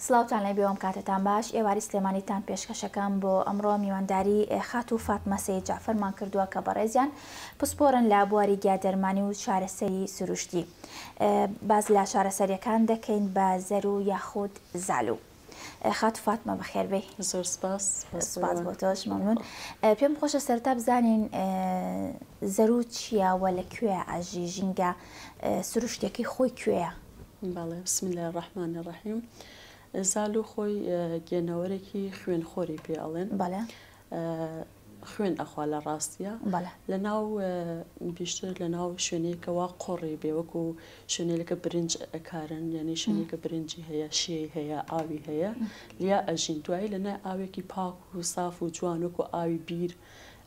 سڵاوتان لە بێوەم کاتتان باش ئێواری سلێمانیتان پێشکەشەکەم بۆ ئەمڕۆ میوانداری خات و فاتمەسەی جعفەرمان کردووە کە بەڕێزیان پسپۆرن لە بواری گیادەرمانی و چارەسەری سروشتی. باز لە چارەسەریەکان دەکەین بە زەر و یاخود زالوو. خات و فاتمە بەخێربێ. زۆر سپاس بۆ تۆش مەمنون. پێم خۆشە سەرتا بزانین زەرو چییە و لەکوێ ئاژی ژینگە سروشتێکی خۆی کوێیە؟ بەڵێ بسم الله الرحمن الرحیم. زالوو خۆی گێنەوەرێکی خوێنخۆری پێ ئەڵێن. بەڵێ. خوێن ئەخوا لە ڕاستیە لە ناو بیشتر لە ناو شوێنێکەوە قۆڕی بێوەکو شوێنێکە برنج ئەکارن، یعنی شوێنێکە برنجی هەیە، شیەی هەیە، ئاوی هەیە، لیا ئەژین دوایی لە نای ئاوێکی پاک و ساف و جوانوەکو ئاوی بیر،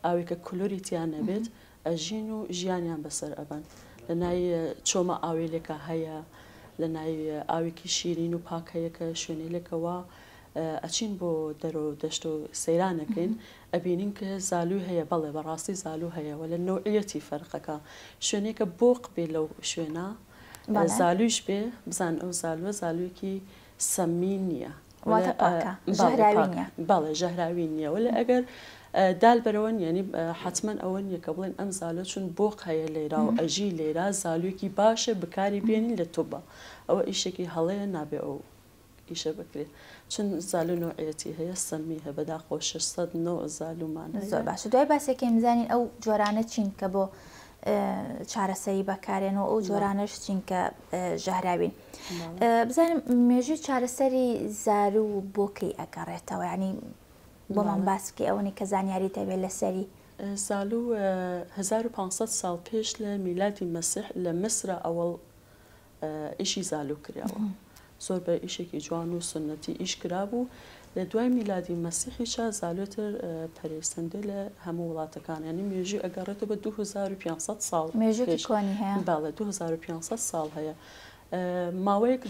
ئاوێکە کلۆری تیان نەبێت، ئەژین و ژیانیان بەسەر ئەبەن. لە نای چۆمە ئاوێلێکە هەیە، لە نای ئاوێکی شیرین و پاک هەیە کە شوێنێلێکەوە ئەچین بۆ دەرۆ دەشت و سەیرانەکەین ئەبینین کە زالووی هەیە. بەڵێ بەڕاستی زالوو هەیە و لە نەوعیەتی فەرقەکە شوێنێکە بۆق بێ لەو شوێنە زالویش بێ بزان ئەو زالووە زالوویەکی سەمی نییە، بەڵێ ژەهراوی نییە. ولی ئەگەر دال بەرەوە یعنی حتمما ئەوە نیە کە بڵێن ئەم زالوە چون بۆق هەیە لێرا و ئەژی لێرا زالوویەکی باشە بکاری بێنین لە تۆبە، ئەوە ئیشێکی هەڵەیە نابێ ئەو ئیشە بکرێت چون زالوو نوعەتی هەیە سەمی هە بەداخۆ 609 زالوومان. زۆر باشە. دوای باسێکم بزانین ئەو جۆرانە چین کە بۆ چارەسەری بەکارێنەوە، ئەو جۆرانەش چین کە ژەهراوین. بزانم مێژووی چارەسەری زالوو بۆکەی ئەگەڕێتەوە، ینی بۆمان باسکی ئەوەی کە زانیاری دەبێت لەسەری زالوو 1500 ساڵ پێش لە میلادی مەسیح لە مسرە ئەوەڵ ئیشی زالوو کراوە. زۆر بە ئیشێکی جوان و سنەتی ئیش کرابوو. لە دوای میلادی مەسیحیشا زالوێتر پەرێستەندە لە هەموو وڵاتەکان، ینی مێژووی ئەگەڕێتەوە بە 2500 ساڵ. مێژووی کۆنی هەیە. باڵێ 2500 ساڵ هەیە. ماوەیەک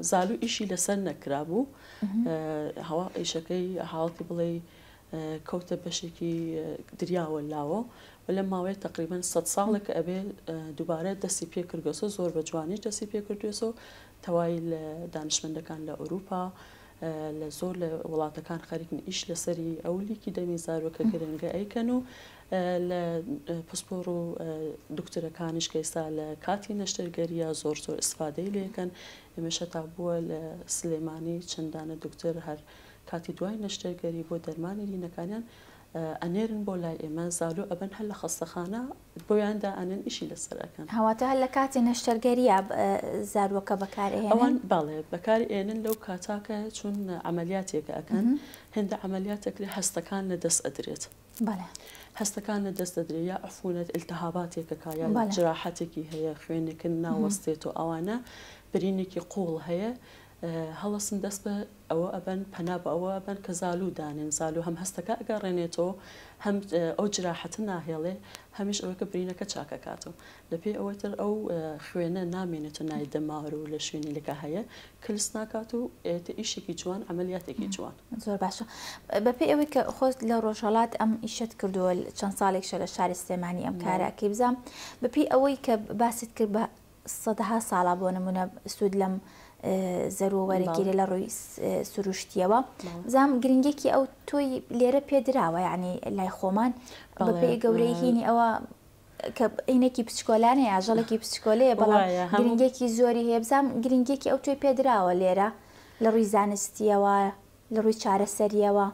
زالوو ئیشی لەسەر نەکرابوو، هەوا ئیشەکەی حاڵەتی بڵێ کەوتە بەشێکی دریاوە لاوە و لە ماوەیە تقریبان 100 ساڵێک ئەبێ دووبارە دەستی پێ کردوێسەوە، زۆر بە جوانیش دەستی پێ کردوێسەوە. تەواوی لە دانیشتمەندەکان لە ئەوروپا لە زۆر لە وڵاتەکان خەریکن ئیش لەسەری ئەولیکی دەمی زارۆکە گرنگە ئەیکەن و لە پسپۆڕ و دکتۆرەکانیش کە ئێستا لە کاتی نەشتەرگەریە زۆر ئیسفادەی لێکەن. ئێمەش هەتا بووە لە سلێمانی چەندانە دکتۆر هەر کاتی دوای نەشتەرگەری بۆ دەرمانی لینەکانیان ئەنێرن بۆ لای ئێمە زالوو ئەبەن هەر لە خەستەخانە بۆیاندا ئەنێن ئیشی لەسەر ئەکەن. هەواتە هەر لە کاتی نەشتەرگەریە زاروەکە بەکارهێنن؟ ئەوان بەڵێ بەکاری ئێنن لەو کاتاکە چون عملیاتێکە ئەکەن، هێندە عملیاتێکری هەستەکان لە دەست ئەدرێت. بەڵێ. هەستەکان لە دەست دەدرێت یا عفونەت ئیلتیهاباتێکە یا جراحەتێکی هەیە، خوێنێکن ناوەستێت و ئەوانە برینێکی قوڵ هەیە، هەڵەسن دەست بە ئەوە ئەبەن پەنا بە ئەوە ئەبەن کە زالوو دانێن. زالوو هەم هەستەکە ئەگەڕێنێتەوە، هەم ئەو جراحەتە ناهێڵێ، هەمیش ئەوەی کە برینەکە چاکەکاتەوە. لەپێ ئەوەتر ئەو خوێنە نامێنێتە نای دەمار و لە شوێنی لەکە هەیە کلس ناکات و ئیشێکی جوان عملیاتێکی جوان. زۆر باشە. بەپێ ئەوەی کە خۆت لە ڕۆژهەڵات ئەم ئیشت کردووە چەند ساڵێکشە لە شاری سلێمانی ئەم کارەکەی بزانم، بەپێ ئەوەی کە باست کرد بە سەدەها ساڵە بۆ نمونە سوود لەم زەرۆ وەرەگیرە لە ڕووی سروشتیەوە، بزانم گرنگێکی ئەو تۆی لێرە پێدراوە، یعنی لای خۆمان بەپێ گەورەی هینی ئەوە کە عینێکی پچکۆلانەیە ئاژەڵێکی پچکۆلەیە، بەڵام گرنگێکی زۆری هەیە. بزانم گرنگێکی ئەو تۆی پێدراوە لێرە لە ڕووی زانستیەوە، لە ڕووی چارەسەریەوە.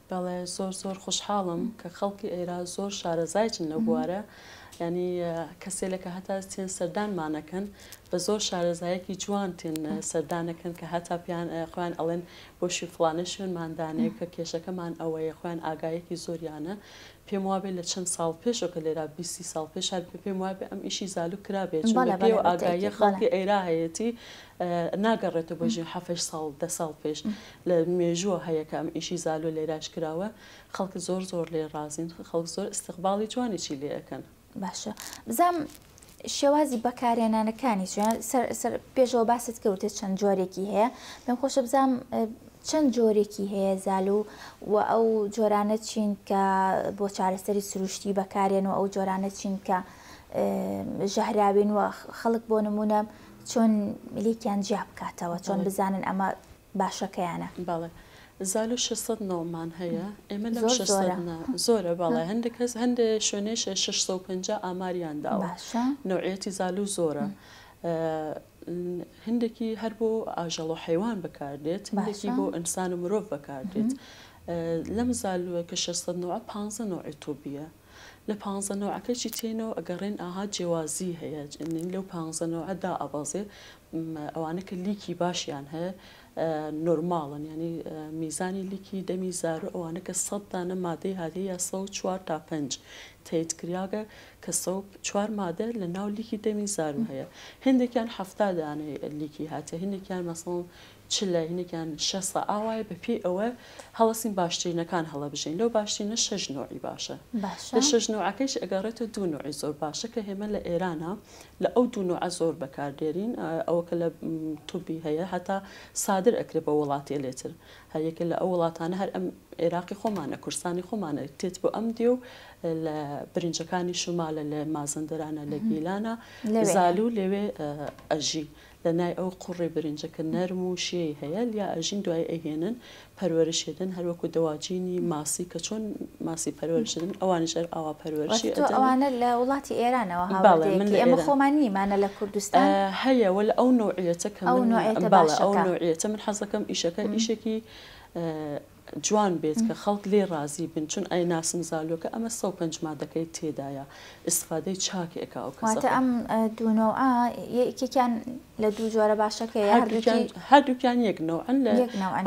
بەڵێ زۆر خۆشحاڵم کە خەڵکی ئێرا زۆر شارەزایچن لە بوارە، ینی کەسێکە هەتا تێن سەردانمانەکەن بە زۆر شارەزایەکی جوان تێن سەردانەکەن کە هەتا پیان خۆیان ئەڵێن بۆشی فڵانە شوێنماندانەیە کە کێشەکەمان ئەوەیە، خۆیان ئاگایەکی زۆریانە. پێم وابێ لە چەند ساڵ پێشەوە کە لێرا 20 ساڵ پێش هەر پێم وابێ ئەم ئیشی زالوو کرابێت، چون بەپێ و ئاگاییە خەڵکی ئێرا هەیەتی ناگەڕێتە بۆ ژین 7 ساڵ 10 ساڵ پێش لە مێژووە هەیە کە ئەم ئیشی زالوو لێراش کراوە. خەڵک زۆر لێ ڕازین، خەڵک زۆر استقباڵی جوانێکی لێ ئەەکەن. باشە. بزانم شێوازی بەکارهێنانەکانی پێشەوە باست کەوتێت چەند جۆرێکی هەیە، پێم خۆشە بزانم چەند جۆرێکی هەیە زالوو و ئەو جۆرانە چین کە بۆ چارەسەری سروشتی بەکارێنەوە، ئەو جۆرانە چین کە ژەهراوین و خەڵک بۆ نمونە چۆن لیکیان جیا بکاتەوە، چۆن بزانن ئەمە باشەکەیانە. باڵێ زالو 600 نۆمان هەیە ئێمە لەم زۆر 600 زۆرە باڵێ هەندێک کەس هەندێک شوێنێش 650 ئاماریان داوە نوعەتی زالو زۆرە. هندێکی هەر بۆ ئاژەڵ و حیوان بەکاردێت هندێکی بۆ ئینسان و مرۆڤ بەکاردێت. لەم زالووە کە 600 نوع 15 نوعی تۆبیە. لە 15 نوعەکەی تێنەوە ئەگەڕێن ئاها جیوازی هەیە لەو 15 نوعەدا ئەبازێ ئەوانە کە لیکی باشیان هەیە نۆرماڵن ینی میزانی لیکی دەمی زارو ئەوانە کە 100 دانە مادەی هاتی یا 4 تا 5 تێت کراگە کە 4 مادە لە ناو لیکی دەمی زارو هەیە. هندێکیان 70 دانەی لیکی هاتە هندێکیان مەسڵ چلە هینێکیان 6 ئاوایە بە پێی ئەوە هەڵەسین باشترینەکان هەڵەبژین لەو باشترینە 6 نوعی باشە. لە 6 نوعەکەیش ئەگەڕێتە 2 نوعی زۆر باشە کە هێمە لە ئێرانە لە ئەو 2 نوعە زۆر بەکاردێرین ئەوە کە لە توبی هەیە هەتا سادر ئەکرێت بە وڵاتی لێتر هەیەکە لە ئەو وڵاتانە هەر ئەم عێراقی خۆمانە کوردستانی خۆمانە تێت بۆ ئەم دیێ و لە برنجەکانی شمالە لە مازندرانە لە گیلانە زالو لەوێ ئەژی لە نای ئەو قوڕێ برنجەکە نەرم و شێی هەیە یا ئەژین دوای ئەهێنن پەروەرشێدن هەروەکو دەواجینی ماسی کە چۆن ماسی پەروەرشدن ئەوانش ئاوا پەروەرشی ئەوانە لە وڵاتی ئێرانەوە ئێمە خۆمان نیمانە لە کوردستان هەیە وە لە ئەو نوعیەتە کە ئەو نوعیەتە من حەز دەکەم ئیشەکە جوان بێت کە خەڵک لێ ڕازی بن چون ئەی ناسم زالوکە ئەمە 105 مادەکەی تێدایە ئیسفادەی چاکێکە ئەو کەسە ئەم دوونەوە یەکێکیان لە دوو جۆرە باشەکەی هەردووکیان یەکنەوەن لە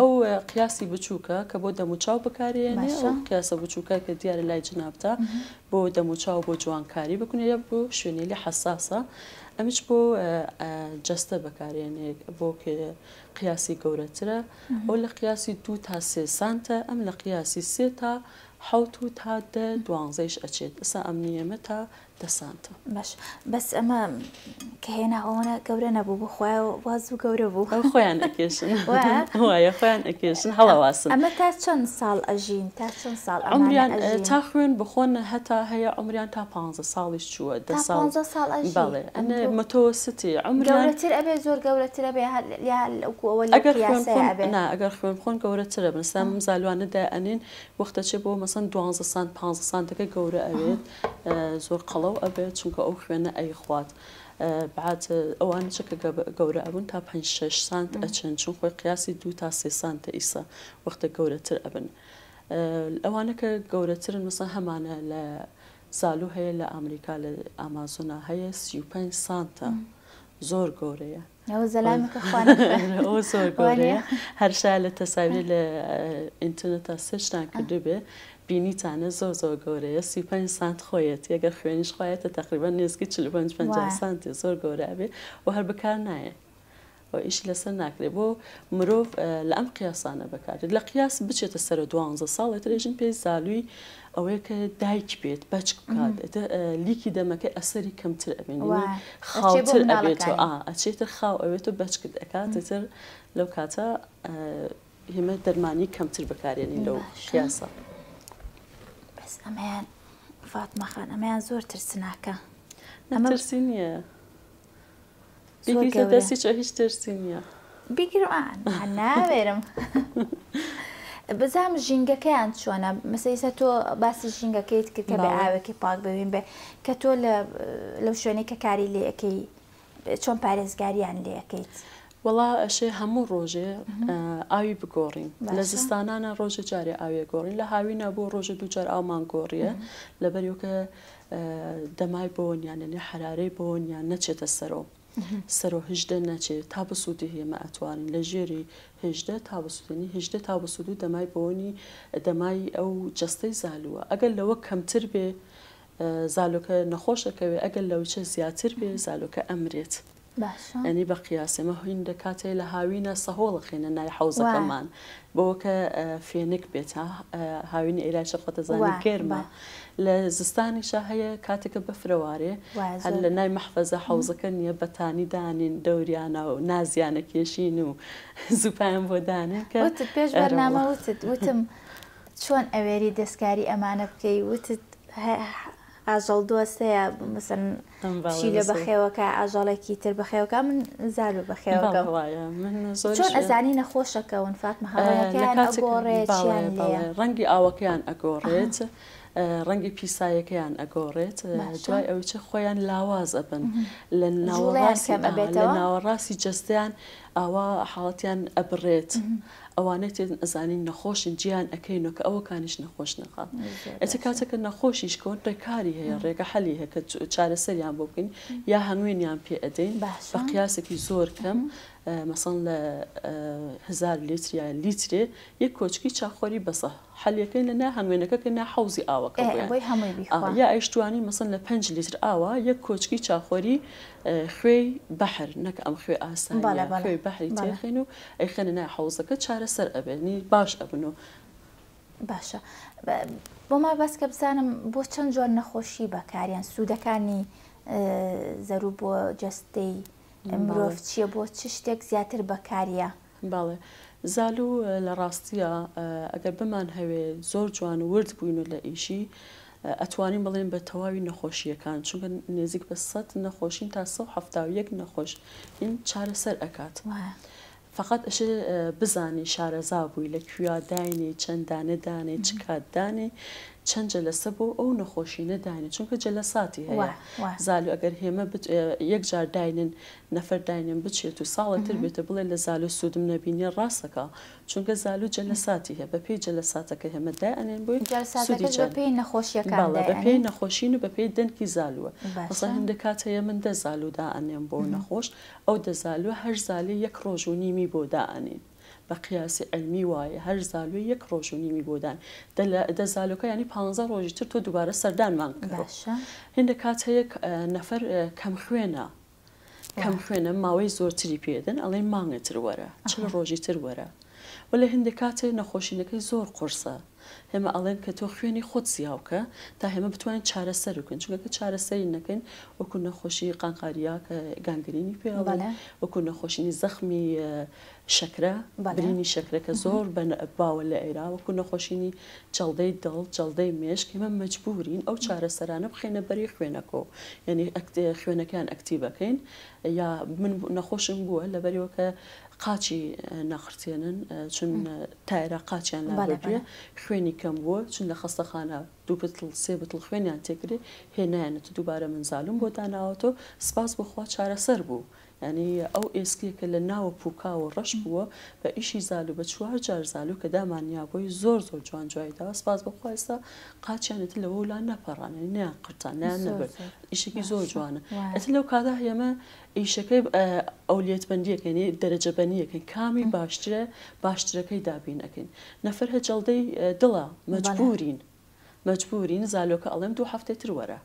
ئەو قیاسی بچووکە کە بۆ دەموچاو بکارێنێ ئەو قیاسە بچووکە کە دیارە لای جنابتە بۆ دەموچاو بۆ جوانکاری بکونێ یا بۆ شوێنی لێ حساسە ئەمش بۆ جەستە بەکارێنێ بۆ قیاسی گەورەترە ئەو لە قیاسی 2 تا 3 سانتە ئەم لە قیاسی 3 تا 7 تا 12 ئەچێت ئەسا ئەم نیەمە تا 10 سانتە باش بەس ئەمە کە هێنا ئەوەنە گەورە نەبوو بۆ خۆیان واز و گەورە بوو ئەو خۆیان ئەکێشن وایە خۆیان ئەکێشن هەڵەواسن ئەمە تا چەند ساڵ ئەژین تا چەند ساڵ عمریان تا خوێن بخۆن هەتا هەیە عمریان تا 15 ساڵیش چووە 10 ساڵ بەڵێ ئەنە متۆستی عمریان گەورەتر ئەبێ زۆر گەورەتر ئەبێ ئەگەر خوێن بخۆن گەورەترە بنسام زالوانەدا ئەنین وەختەچێ بۆ مەسەن 12 سانت 15 سانتەکە گەورە ئەوێت زۆر قەڵەو ئەبێت چونکە ئەو خوێنە ئەیخوات بعد ئەوان چکە گەورە ئەبوون تا 5-6 سانت ئەچن چون خۆی قیاسی 2 تا 3 سانتە ئیسا وەختە گەورەتر ئەبن ئەوانە کە گەورەترن مەسەن هەمانە لە زالو هەیە لە ئەمریکا لە ئامازۆنا هەیە 35 سانتە زۆر گەورەیە ئەو زەلامەکە ئەو زۆر گەورەیە هەرشا لە تەساوی لە ئینترنێتە سێشتان کردو بێ بینیتانە زۆر گەورەیە 35 سانت خۆیەت ئەگەر خوێنیش خۆیەتە تقریبا نزیکی 45 سانتی زۆر گەورە بێ و هەر بەکار نایە ئیش لەسەر ناکرێت بۆ مرۆڤ لە ئەم قیاسانە بەکارێت لە قیاس بچێتە سەر 12 ساڵ ترێژن پێی زالووی ئەوەیە کە دایک بێت بەچک بکات لیکی دەمەکەی ئەسەری کەمتر ئەبێنی خاوتر ئەبێت ئەچێتر خاو ئەوێت و بەچکت ئەکاتتر لەو کاتە هێمە دەرمانی کەمتر بەکارێنی لەو قیاسە بەس ئەمەیان فاتمەخان ئەمەیان زۆر ترسناکە ترسی نییە بیگریتە دەستی چۆ هیچ ترسی نییە بیگرمان ناوێرم بزام ژینگەکەیان چۆنە مەسەیسە تۆ باسی ژینگەکەیت کرد کە بە ئاوێکی پاک ببین بێ کە تۆ لەو شوێنەی کە کاری لێ ئەەکەی چۆن پارێزگاریان لێ ئەەکەیت وەڵا ئەشێ هەموو ڕۆژێ ئاوی بگۆڕین لە زستانانە ڕۆژە جارێ ئاوێ گۆڕین لە هاوینە بۆ ڕۆژە دووجار ئاومان گۆڕیە لەبەریۆکە دەمای بۆنیانێ حرارەی بۆنیان نەچێتە سەرۆ سەرۆ هژدە نەچێت تا بسوودی هێمە ئەتوانین لە ژێری هێژدە تا بسوودنی هێژدە تا بسوود و دەمای بۆنی دەمای ئەو جەستەی زالووە ئەگەر لەوە کەمتر بێ زالۆکە نەخۆشەکەوێ ئەگەر لەوچە زیاتر بێ زالۆکە ئەمرێت ئەنی بە قیاسێمە هۆین دەکاتێ لە هاوینە سەهۆڵەخێنە نای حوزەکەمان بۆکە فێنک بێت هاوینی ئێرای شەفەتەزانی گێرمە لە زستانیشە هەیە کاتێکە بەفرەوارێ هەر لە نای مەحفەزە حوزەکە نییە بەتانی دانین دەوریانە و نازیانە کێشین و زوپیان بۆ دانێن کە پێش بەرنامە وتم چۆن ئەوێری دەستکاری ئەمانە بکەی وتت ئاژەڵ دۆستەیە مەسەن پشی لە بەخێوەکە ئاژاڵێکی تر بەخێوەکە من زار بەخێوەکە من زۆر چۆن ئەزانی نەخۆشەکەون فاتمە هەڵەیەکیان ئەگۆڕێت چیان لێیە ڕەنگی ئاوەکەیان ئەگۆڕێت ڕەنگی پیسایەکەیان ئەگۆڕێت دوای ئەوەی چه خۆیان لاواز ئەبن لە ناوەڕاستی جەستیان ئاوا حاڵەتیان ئەبڕێت ئەوانەی تێن ئەزانین نەخۆشن گیان ئەەکەینەوە کە ئەوەکانیش نەخۆش نەقات ئەچ کاتێککە نەخۆشیش کۆن ڕێکاری هەیە ڕێگە حەلی هەیە کە چارەسەریان بۆ بکەین یا هەمووینیان پێ ئەدەین بە قیاسێکی زۆر کەم مەسەڵ لە 1000 لیتر یا لیترێ یەک کۆچکی چاخۆری بەسە حەلیەکەی لە نا هەنوێنەکە کە نا حوزی ئاوەکە یا ئەیشتوانی مەسەن لە 5 لیتر ئاوە یەک کۆچکی چاخۆری خوێی بەحر نەک ئەم خوێ ئاسانی خوێی بەحری تێخین و ئەیخێنە نای حوزەکە چارەسەر ئەبێنی باش ئەبن و باشە بۆ ما بەس کە بزانم بۆ چەند جۆر نەخۆشی بەکاریان سوودەکانی زەرو بۆ جەستەی مرۆڤ چییە بۆ چ شتێک زیاتر بەکاریە باڵێ زالو لە ڕاستیە ئەگەر بمان هەوێ زۆر جوان ورد بووین و لە ئیشی ئەتوانین بڵێن بە تەواوی نەخۆشیەکان چونکە نێزیک بە 100 نەخۆشین تا 171 نەخۆش این چارەسەر ئەکات فقط ئەش بزانی شارەزا بووی لە کویا داینێ چەند دانە دانێ چ کات دانێ چەند جەلەسە بۆ ئەو نەخۆشینە داینێ چونکە جەلەساتی هەیە زالو ئەگەر هێمە یەک جار داینن نەفەر داینن بچێت و ساڵەتر بێتە بڵێ لە زالو سوودم نەبینی ڕاستەکە چونکە زالو جەلەساتی هەیە بە پێی جەلەساتەکە هێمە دایانێن بۆی بەپێی نەخۆشیەکان بە پێی نەخۆشین و بە پێی دەنکی زالووە بەسە هەندێک کات هەیە من دە زالو دائەنێن بۆ نەخۆش ئەو دەزالوە هەر زالی یەک ڕۆژ و نیمی بۆ دائەنین بە قیاسی علمی وایە هەر زالوی یەک ڕۆژ و نیمی بۆدان دەزالوکە ینی 15 ڕۆژی تر تۆ دووبارە سەردانمان هێندە کات هەیە نەفەر کەم خوێنە کەم خوێنە ماوەی زۆرتری پێدن ئەڵێ مانگتر وەرە چ ڕۆژی تر وەرە و لە هێندە کاتێ نەخۆشینەکەی زۆر قورسە هێمە ئەڵێن کە تۆ خوێنی خۆت زیاوکە تا هێمە بتوانین چارەسەر بکەن چونکە چارەسەری نەکەین وەکو نەخۆشی قانقاریا کە گانگرینی پێڵێن وەکو نەخۆشینی زەخمی شەکرە برینی شەکرەکە زۆر باوە لە ئێرا وەکو نەخۆشینی جەڵدەی دڵ جەڵدەی مێشک ئێمە مەجبورین ئەو چارەسەرانە بخێنە بەری خوێنەکە یعنی خوێنەکەیان ئەکتیڤەکەین یا من نەخۆشم بووە لەبەریەوە کە قاچی نەخرتێنن چون تایرە قاچیان لابێ خوێنی کەم بووە چون لە خەستەخانە 2 بتڵ 3 بتڵ خوێنیان تێکرێ هێنایەنێت دووبارە منزالم بۆ داناوەتەوە سپاس بخوا چارەسەر بوو ینی ئەو ئێسکیەکە لە ناوە پوکا و ڕەش بووە بە ئیشی زالو بە 4 جار زالو کە دامانیابۆی زۆر زۆر جوان جوایداوە سپاس بخوا ئێستا قاچیانێت لەوە وڵان نەپەڕانێ نیان قرتان نیان نەبێت ئیشێکی زۆر جوانە ئەت لەو کادا هێمە ئیشەکەی ئەولیەتبەندیەکەنی دەرەجەبەنیەکەین کامی باشترە باشترەکەی دابینەکەین نەفەر هە جەڵدەی دڵە مەجبورین زالۆکە ئەڵێم 2 هەفتەی تر وەرە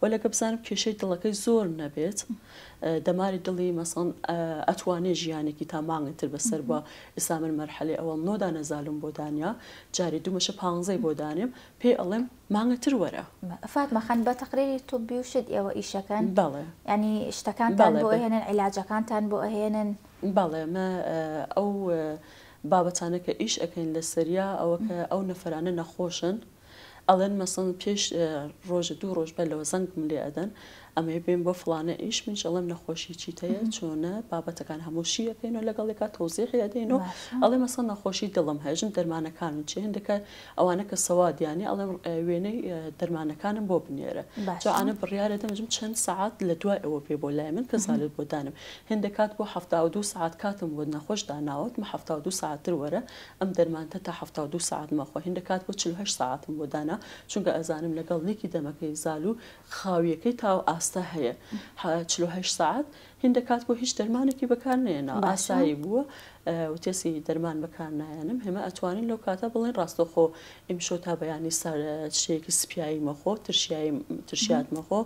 وەلەکە بزانم کێشەی دڵەکەی زۆر نەبێت دەماری دڵی مەسەڵ ئەتوانێ ژیانێکی تا مانگتر بەسەر بە ئێستا من مەرحەلەی ئەوەڵ نۆدا نەزالم بۆ دانیا جاری 2 15 بۆ دانێم پێی ئەڵێم مانگتر وەرە فاتمە خان بە تەقریری تۆ بیوشت ئێوە ئیشەکان بەڵێ ینی شتەکانتان بۆ ئەهێنن عیلاجەکانتان بۆ ئەهێنن بەڵێ ئەو بابەتانە کە ئیش ئەەکەین لە سەریا ئەوە کە ئەو نەفرانە نەخۆشن ئەڵێن مەسەن پێش ڕۆژە 2 ڕۆژ بەلەوە زەنگم لێ ئەدەن ئەمێ بێن بۆ فلانە ئیش منش ئەڵێم نەخۆشی چیتەیە چۆنە بابەتەکان هەمووشی ئەەکەینەوە لەگەڵێکا تۆزیحی ئەدەینەوە ئەڵێ مەسەن نەخۆشی دڵم هەژن دەرمانەکانم چێ هەندەکە ئەوانە کە سەوادیانی ئەڵێم وێنەی دەرمانەکانم بۆ بنێرە جاانە بڕیارە دەمەژم چەند سعات لە دوای ئەوە پێ بۆ لای من کە زالت بۆ دانم هێندەکات بۆ 72 ساعت کاتم بۆ نەخۆش داناوت مە 72 ساعتتر وەرە ئەم دەرمانتە تا 72 ساعت مەخۆ هێندەکات بۆ 48 ساعتم بۆ دانا چونکە ئەزانم لەگەڵ نیکی دەمەکەی زالو خاویەکەی تا ئاستا هەیە 48 ساعت هێندەکات بۆ هیچ دەرمانێکی بەکار نێنا ئاسایی بووە وتێسی دەرمان بەکار نایەنم هێمە ئەتوانین لەو کاتە بڵێن ڕاستەخۆ ئیمشۆ تا بەیانی سەر شتێکی سپیایی مەخۆ ترشیات مەخۆ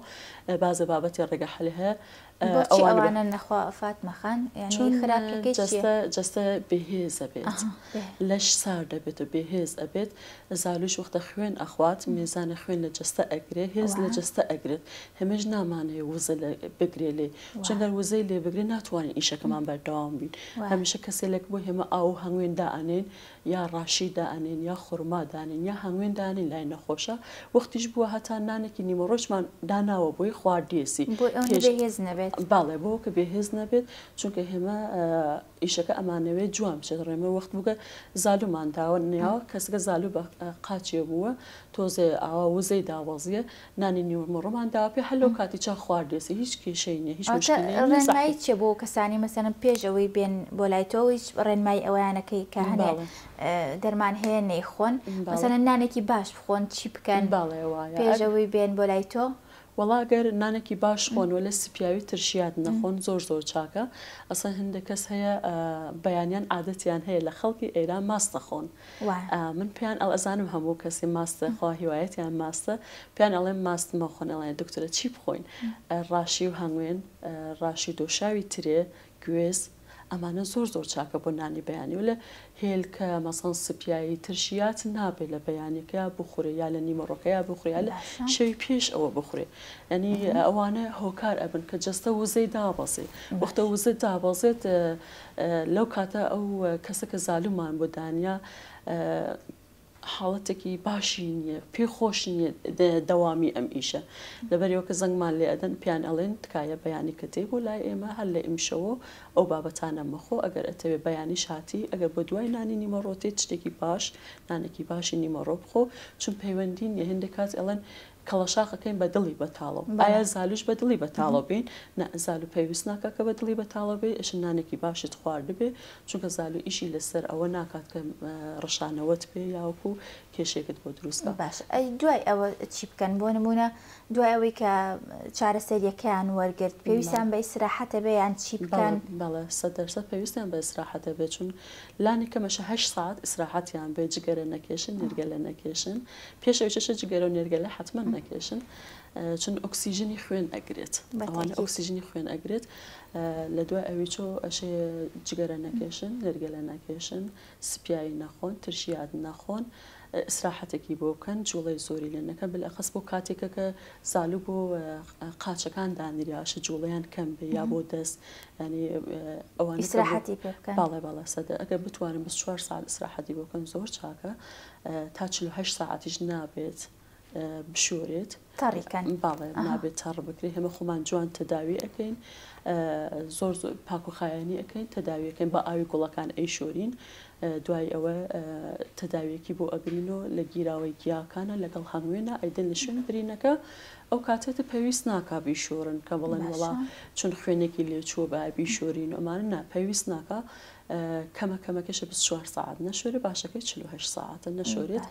بازە بابەتی ڕێگە حەل هەیە ئەوانە نەخوا فاتمەخان ینی خراپەکەی جەستە بێهێزە بێت لەش سار دەبێت و بێهێز ئەبێت زالوش وەختە خوێن ئەخوات میێزانە خوێن لە جەستە ئەگرێ هێز لە جەستە ئەگرێت هەمێش نامانەیە وزە بگرێ لێ چەندەر وزەی لێ بگرێ ناتوانین ئیشەکەمان بەردەوام بین هەمیشە کەسێک بۆ هێمە ئاو هەنگوێن دائنێن یا ڕاشی دائنێن یا خورما دانین یا هەنگوێن دانین لای نەخۆشە وەختیش بووە هەتا نانێکی نیمەڕۆژمان داناوە بۆی خواردێسی بێهێز نەبێت باڵێ بۆ کە بێهێز نەبێت چونکە هێمە ئیشەکە ئەمانەوێت جوان بچێت ڕێمە وەخت بووکە زالومان داوە نیاوە کەسەکە زالو بە قاچێ بووە تۆزێ ئاوا وزەی داوەزیە نانی نیوەمەڕۆمان داوا پێ هەلو کاتی چا خواردێسی هیچ کێشەی نیە هیچ ڕێنمایی چێ بۆ کەسانی مەسەرم پێش ئەوەی بێن بۆ لای تۆ هیچ ڕێنمای ئەویانەکەی کە هەنێ دەرمان هەیە نەیخۆن مەسەرەن نانێکی باش بخۆن چی بکەن پێشەوەی بێن بۆ لای تۆ وەڵاگەر نانێکی باش خۆنوە لە سپیاوی ترشیات نەخۆن زۆر چاکە ئەسان هەندێک کەس هەیە بەیانیان عادەتیان هەیە لە خەڵکی ئێران ماستە خۆن من پێیان ئەزانم هەموو کەسی ماستە خوا هیوایەتیان ماستە پێیان ئەڵێن ماستمە خۆن ئەڵێن دکتۆرە چی بخۆین ڕاشی و هەنگوێن ڕاشی دۆشاوی ترێ گوێز ئەمانە زۆر چاکە بۆ نانی بەیانی و لە هێلکە مەسەن سپیایی ترشیات نابێت لە بەیانەکە بخورێ یا لە نیمەڕۆکەیە بخورێ لە شەوی پێش ئەوە بخورێ ینی ئەوانە هۆکار ئەبن کە جەستە وزەی دابەزێ وەختە وزە دابەزێت لەو کاتە ئەو کەسەکە زالومان بۆ دانیا حاڵەتێکی باشی نییە پێی خۆش نییە دەوامی ئەم ئیشە لەبەرەوە کە زەنگمان لێ ئەدەن پیان ئەڵێن تکایە بەیانی کە تێ بۆ لای ئێمە هەر لە ئیمشەوە ئەو بابەتانە مەخۆ ئەگەر ئەتەوێ بەیانی شاتی ئەگەر بۆ دوای نانی نیمەڕۆتێت شتێکی باش نانێکی باشی نیمەڕۆ بخۆ چون پەیوەندی نیە هێندێک کات ئەڵێن کەڵەشاقەکەین بە دڵی بەتاڵەوە ئایا زالوش بە دڵی بەتاڵە بین زالو پێویست ناکات کە بە دڵی بەتاڵە بێ ئەش نانێکی باشت خوارد بێ چونکە زالو ئیشی لەسەر ئەوە ناکات کە ڕەشانەوەت پێ یاوەکو کێشێکت بۆ دروستە باش ئەی دوای ئەوە چی بکەن بۆ نمونە دوای ئەوەی کە چارەسەریەکەیان وەرگرت پێویستیان بە ئیسراحەتە بێ یان چی بکەن بەڵێ 100% پێویستیان بە ئیسراحەتە بێ چون لانی کەمەشە 8 ساعت ئیسراحەتیان بێ جگەرە نەکێشن نێرگەلە نەکێشن پێشەوەی چەشە جگەرە و نێرگەلە حتمما نەکێشن چون ئۆکسیژنی خوێن ئەگرێت ئەوانە ئۆکسیژنی خوێن ئەگرێت لە دوای ئەوی چۆ ئەشێ جگەرە نەکێشن نێرگەلە نەکێشن سپیایی نەخۆن ترشیات نەخۆن ئیسراحەتێکی بۆ بکەن جوڵەی زۆری لێ نەکەن بلەخەس بۆ کاتێکە کە زالو بۆ قاچەکان دانریاشە جوڵەیان کەم بێ یا بۆ دەست ینی ئەوان ئیسراحەتی پێ بکەن باڵێ سەدە ئەگەر بتوانن 24 ساعت ئیسراحەتی بۆ بکەن زۆر چاکە تا 48 ساعتیش نابێت بشورێت تاڕیکەن باڵێ نابێت تاڕ بکرێت هەمە خۆمان جوان تەداوی ئەەکەین زۆر پاکوخایانی ئەەکەین تەداویەکەین بە ئاوی گوڵەکان ئەی شۆرین دوای ئەوە تەداویەکی بۆ ئەبرینەوە لە گیراوەی گیاکانە لەگەڵ هەنگوێنە ئەیدن لە شوێن برینەکە ئەو کاتێتە پێویست ناکا بیشۆرن کە بڵێن وڵا چون خوێنێکی لێچووە بە بیشۆرین ئەمانە نا پێویست ناکە کەمەکەشە 24 ساعت نەشۆرە باشەکەی 48 ساعتە نەشۆرێت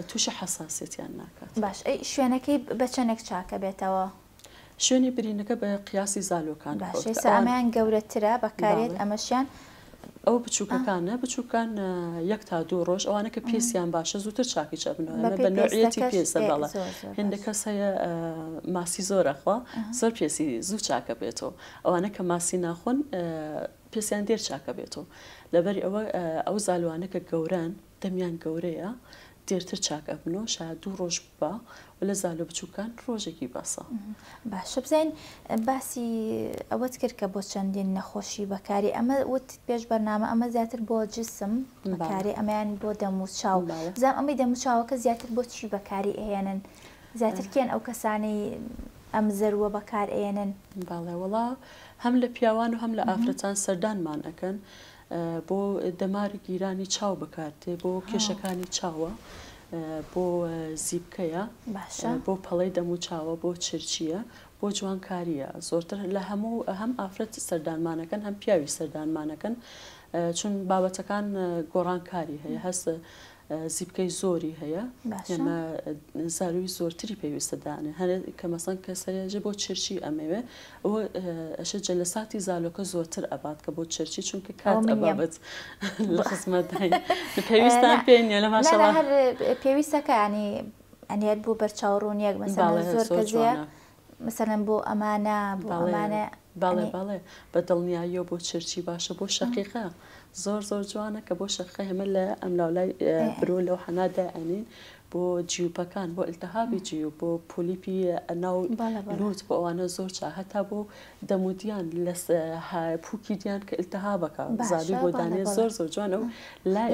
تووشە حساسێتیان ناکات باش ئەی شوێنەکەی بەچەنێک چاکە بێتەوە شوێنی برینەکە بە قیاسی زالۆکان ئەمیان گەورەترە بەکارێت ئەمەشیان ئەو بچووکەکانە بچووکان 1 تا 2 ڕۆژ ئەوانە کە پێسیان باشە زووتر چاکی چەبنەوە بە نوعەتی پێسە بەڵە هێندە کەس هەیە ماسی زۆرەخوا زۆر پێسی زوو چاکە بێتەوە ئەوانە کە ماسی ناخۆن پێسیان دێر چاکە بێتەوە لەبەری ئەو زالوانە کە گەوران دەمیان گەورەیە دێرتر چاکە بنەوە شاید 2 ڕۆژ بە و لە زالۆ بچووکان ڕۆژێکی بەسە باشە بزین باسی ئەوەت کرد کە بۆ چەندین نەخۆشی بەکاری ئەمە وت پێش بەرنامە ئەمە زیاتر بۆ جسم بەکاری ئەمەیان بۆ دەم و چاو زام ئەمەی دەم و چاوەکە زیاتر بۆ چی بەکاری ئێنن زیاتر کێن ئەو کەسانەی ئەم زەروە بەکار ئێنن باڵێ وڵا هەم لە پیاوان و هەم لە ئافرەتان سەردانمان ئەەکەن بۆ دەماری گیرانی چاو بکاتێ بۆ کێشەکانی چاوە بۆ زیبکەیە بۆ پەڵەی دەم و چاوە بۆ چرچیە بۆ جوانکاریە زۆرتر لە هەموو هەم ئافرەت سەردانمانەکەن هەم پیاوی سەردانمانەکەن چون بابەتەکان گۆڕانکاری هەیە هەست زیبکەی زۆری هەیە ئێمە زاروی زۆرتری پێویستەدانێ هەر کە مەسەن کەسەرێژە بۆ چرچی ئەمەوێ ئەوە ئەشە جەلەساتی زالۆکە زۆرتر ئەبات کە بۆ چرچی چونکە کات ئەبابەت لە خزمەتداین پێویستان پێێنە لە ماشەڵا هەر پێویستەکە ئەنیێت بوو بەرچاوڕوونیەک مەسەڵ زۆر کەزیە مەسەڵەن بۆ ئەمانە بۆ ئەمانە باڵێ بە دڵنیاییەوە بۆ چرچی باشە بۆ شەقیقە زۆر جوانە کە بۆ شەقە هەمە لە ئەم لاولای برۆ لەو حەنادا ئەنین بۆ جیوبەکان بۆ ئلتهابی جیو بۆ پۆلیپی ناو لوت بۆ ئەوانە زۆر چا هەتا بۆ دەمودیان لە پووکی دییان کە ئلتهابەکە زادی بۆ دانێ زۆر زۆر جوان و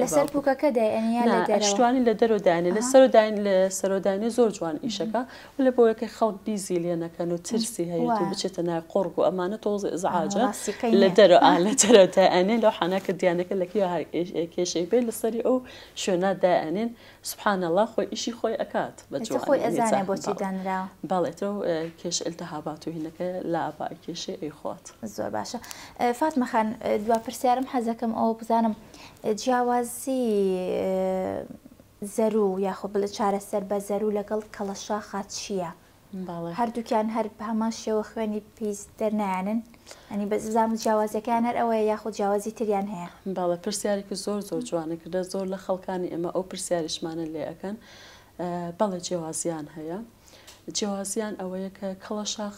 لەسەر پووکەکە دایشتوانی لە دەرۆدانێ لە سەرۆدانی زۆر جوان ئیشەکە و لە بۆ یەکەی خەڵک بیزی لێنەکەن و ترسی هەیە و بچێتە نای قۆڕک و ئەمانە تۆزە ئزعاجە لە دەرۆدانێ لەو حەناکە دیانەکە لە کێشەی بێ لەسەری ئەو شوێنە دایانێن سبحان الله خۆی ئیشی خۆی ئەکات بە خۆی ئەزانێ بۆچی دانراوە باڵێتەوە کێش ئلتهابات و هینەکە لا ئابا کێشێ ئەی خوات زۆر باشە فاتمە خان دوا پرسیارم حەزەکەم ئەوە بزانم جیاوازی زەرو یاخۆ بڵێ چارەسەر بە زەرو لەگەڵ کەڵەشاخات چییە؟ هەردووکیان هەر هەمان شێوە خوێنی پیس دەرنیانن ئەنی بەزام جیاوازەکان هەر ئەوەیە یاخۆ جیاوازی تریان هەیە باڵە پرسیارێکی زۆر زۆر جوانە کردە زۆر لە خەڵکانی ئێمە ئەو پرسیاریشمانە لێ ئەەکەن بەڵێ جیاوازیان هەیە جیاوازیان ئەوەیە کە کەڵەشاخ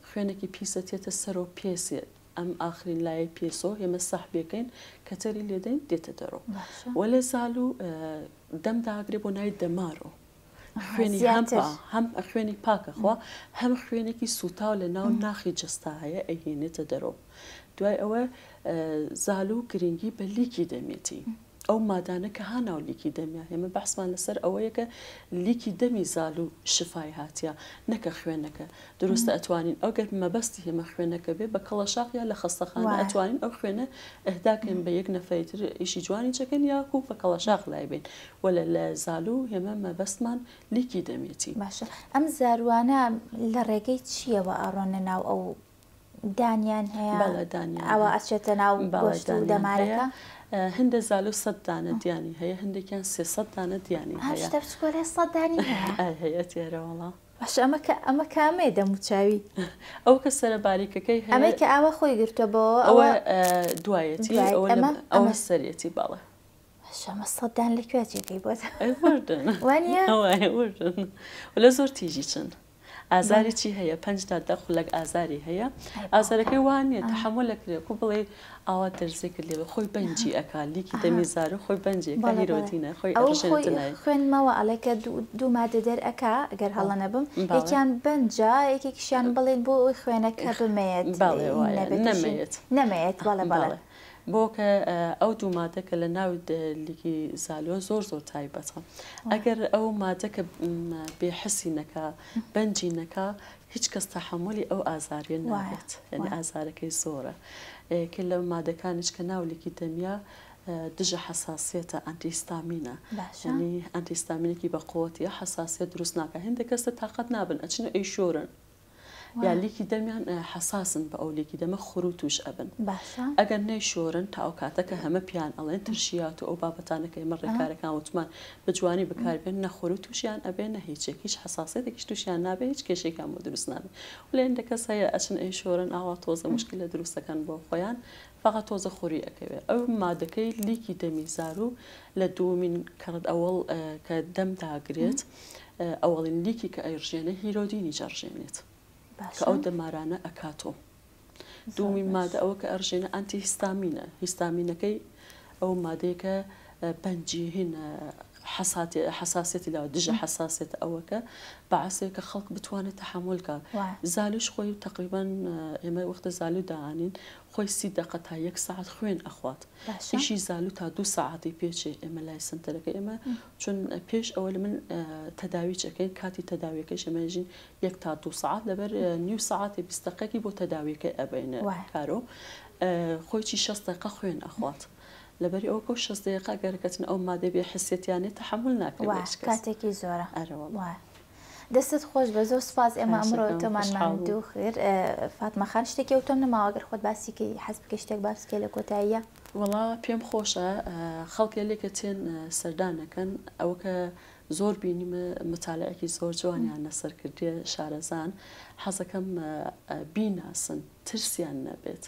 خوێنێکی پیسە تێتە سەر و پێسێ ئەم ئاخرین لایە پێسۆ ئێمە سەحبەکەین کە تەری لێدەین دێتە دەرۆ وەلێ زال و دەمداگرێ بۆ نای دەمارۆ خوێنی هەم خوێنی پاکەخوا هەم خوێنێکی سوتاو لە ناو ناخی جستا هەیە ئەهێنێتە دەرۆ دوای ئەوە زال و گرنگی بە لیکی دەمێتی ئەو مادانە کە هاناو لیکی دەمیا هێمە بەحسمان لەسەر ئەوەیە کە لیکی دەمی زال و شفای هاتیە نەکە خوێنەکە دروستە ئەتوانین ئەو گەر مەبەستی هێمە خوێنەکە بێ بە کەڵەشاقیا لە خەستەخانە ئەتوانین ئەو خوێنە ئەهداکەین بە یەک نەفەیتر ئیشی جوانی چەکەن یاکو بە کەڵەشاق لای بین وەلە لە زال و هێمە مەبەستمان لیکی دەمێتی باشە ئەم زاروانە لە ڕێگەی چیەوە ئاڕۆنە ناو ئەو دانیان هەیە ئەوە ئەچێتە ناو گۆشت و دەمارەکە هەندە زال و 100 دانە دیانی هەیە هەندێکیان 300 دانە دیانی هەیە 100 دانی هەیە تێرەوەڵا باش ئەمە کامێ دەموچاوی ئەو کە سەرە باریکەکەی هەیە ئەمە کە ئاوە خۆی گرتووەەوە ئەوە دوایەتی ئەوە سەرەتی باڵە شەمە 100 دان لەکوێ جێگەی بۆ وانە لە زۆر تیژی چن ئازاری چی هەیە 5 خولەک ئازاری هەیە ئازارەکەی وانە تەحملەکرێ کو بڵێ ئاوا دەرزێ کرد لێ خۆی بەنجی ئەکا لیکی دەمیزارە خۆی بەنجێکە هیرۆتینە خۆی خوێنمەوە ئەڵێکە دوو مادە دەرئەکا ئەگەر هەڵە نەبم یەکیان بەنجا یەکێکیشیان بڵێن بۆ ئەوی خوێنەکە بمێت نەمێت بەڵێ بەڵێ بۆ کە ئەو دوو مادە کە لە ناو لیکی زالۆ زۆر زۆر تایبەتە ئەگەر ئەو مادە کە بێحسی نەکا بەنجی نەکا هیچ کەس تەحملی ئەو ئازاریە نابێت یعنی ئازارەکەی زۆرە کە لەو مادەکانش کە ناو لیکی دەمیا دژە حساسیتە ئەنتیستامینە ینی ئەنتیستامینێکی بە قووەتیە حساسیت دروست ناکە هەندە کەسە تااقەت نابن ئەچنە ئەی شۆرن یا لیکی دەمیان حساسن بە ئەو لیکی دەمە خوڕ و توش ئەبن ئەگەر نەی شۆرن تا ئەو کاتەکە هەمە پیان ئەڵێن ترشیات و ئەو بابەتانەکە ئێمە ڕێکارەکان وتمان بە جوانی بەکاربێن نەخۆر و تووشیان ئەبێن نە هیچێک هیچ حساسیتێکیش تووشیان نابێت هیچ کێشێکیان بۆ دروست نابێت و لە هەندێک کەس هەیە ئەچن ئەی شۆرن ئاوا تۆزە مشکلە دروستەکەن بۆ خۆیان فقط تۆزە خوری ئەەکەوێت ئەو مادەکەی لیکی دەمی زار و لە دومین کەڕت ئەوڵ کە دەم داگرێت ئەوڵین لیکی کە ئەیڕژێنە هیرۆدینی جەڕژێنێت کە ئەو دەمارانە ئەکاتۆ دومی مادە ئەوە کە ئەرژێنە ئەنتی هیستامینە هیستامینەکەی ئەو مادەیەکە بەنجی هێنە حساسیەتی لاوە دژە حساسیت ئەوەکە بەعسێ کە خەڵک بتوانێت تەحملکە زالوش خۆی تقریبا ئێمە وەختە زالو داهانین خۆی 30 دقه تا 1 ساعت خوێن ئەخوات ئیشی زالو تا 2 ساعتی پێچێ ئێمە لای سنتەرەکە ئێمە چون پێش ئەوە لە من تەداوی چەکەین کاتی تەداویەکەی شەمەژین 1 تا 2 ساعت لەبەر نیو ساعتی 20 دقەیەکی بۆ تەداویەکەی ئەبینە کارۆ خۆیی 6 دقه خوێن ئەخوات لەبەری ئەو 6 دقیقە گەرەکەتن ئەو مادە بێ حسێتیانێت تەحمل ناکرێت کاتێکی زۆرە دەستت خۆش بە زۆر سپاس ئێمە ئەمڕۆ تۆمانمان دوو خێر فاتمە خان شتێکی و تۆم نەماوەگەر خۆت باسیکەی حەز بکە شتێک باسکێ لە کۆتاییە وەڵا پێم خۆشە خەڵکی لێکە تێن سەردانەکەن ئەوە کە زۆر بینیمە متالعێکی زۆر جوانیان لەسەرکردێ شارەزان حەزەکەم بیناسن ترسیان نەبێت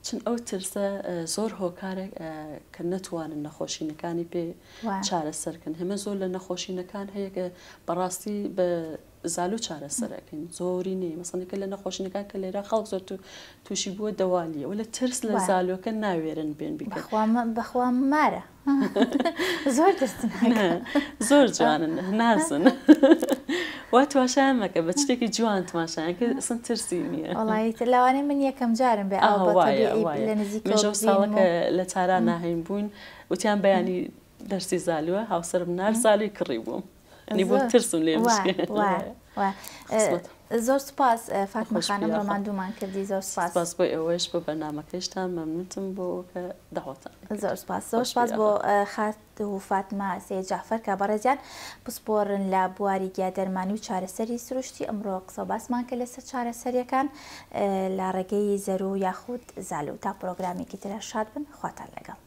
چون ئەو ترسە زۆر هۆکارێک کە نەتوانن نەخۆشینەکانی پێ چارەسەرکن هەمە زۆر لە نەخۆشینەکان هەیە کە بەڕاستی بە زالو چارەسەرەکەین زۆری نیە مەسەڵەنێکە لە نەخۆشینەکان کە لێرە خەڵک زۆر تووشی بووە دەوالیە و لە ترس لە زالوەکە ناوێرن بێن بکەن بەخوا مارە زۆر زۆر جوانن نازن وا تواشیان مەکە بە شتێکی جوان تماشایان کە ئەسن ترسی نییە وڵی لەوانەیە من یەکەم جارم بێ لە نزیکەوە ساڵەکە لە چاران ناهین بوون وتیان بەیانی دەرسی زالووە هاوسرم نار زالوی کڕی بووم نی بۆ ترسم لێ زۆر سپاس فاتمە خانم ڕۆماندوومان کردی زۆر سپاس بۆ ئێوەش بۆ بەرنامەکەشتان مەمنونتم بۆ کە داوەتان زۆر سپاس بۆ خات و فاتمە سید جعفەر کە بەڕێزیان پسپۆڕن لە بواری گیادەرمانی و چارەسەری سروشتی ئەمڕۆ قسە باسمان کە لەسەر چارەسەریەکان لە ڕێگەی زەرو یاخود زالو تا پرۆگرامێکی ترە شاد بن خواتان لەگەڵ